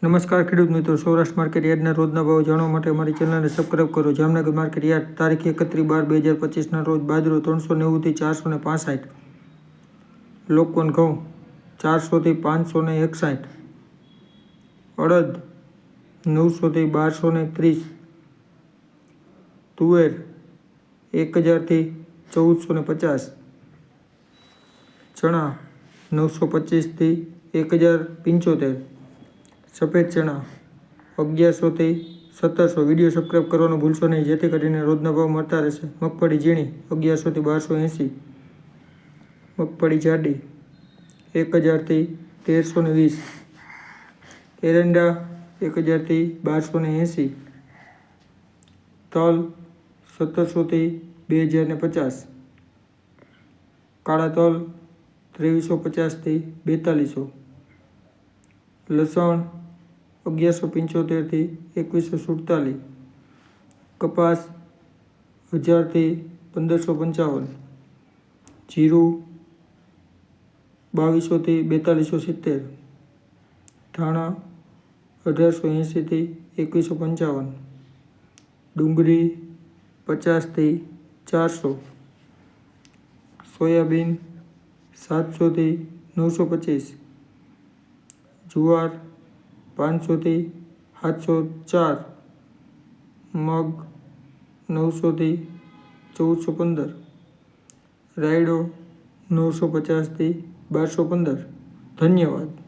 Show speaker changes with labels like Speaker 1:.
Speaker 1: નમસ્કાર ખેડૂત મિત્રો, સૌરાષ્ટ્ર માર્કેટ યાર્ડના રોજના ભાવ જાણવા માટે અમારી ચેનલને સબસ્ક્રાઈબ કરો. જામનગર માર્કેટ યાર્ડ તારીખ 31/12/2025ના રોજ બાજરો 390 થી 465, લોકવન ઘઉં 400 થી 561, અડદ 900 થી 1230, તુવેર 1000 થી 1450, ચણા 925 થી 1075, સફેદ ચણા 1100 થી 1700. વિડીયો સબસ્ક્રાઈબ કરવાનું ભૂલશો નહીં, જેથી કરીને રોજના ભાવ મળતા રહેશે. મગફળી ઝીણી 1100 થી 1280, મગફળી જાડી 1000 થી 1320, એરંડા 1000 થી 1280, તલ 1700 થી 2050, કાળા તલ 2350 થી 4200, લસણ 1175 થી 2147, કપાસ 1000 થી 1555, જીરું 2200 થી 4270, ધાણા 1880 થી 2155, ડુંગળી 50 થી 400, સોયાબીન 700 થી 925, જુવાર 500 થી 704, મગ 900 થી 1415, રાયડો 950 થી 1215. ધન્યવાદ.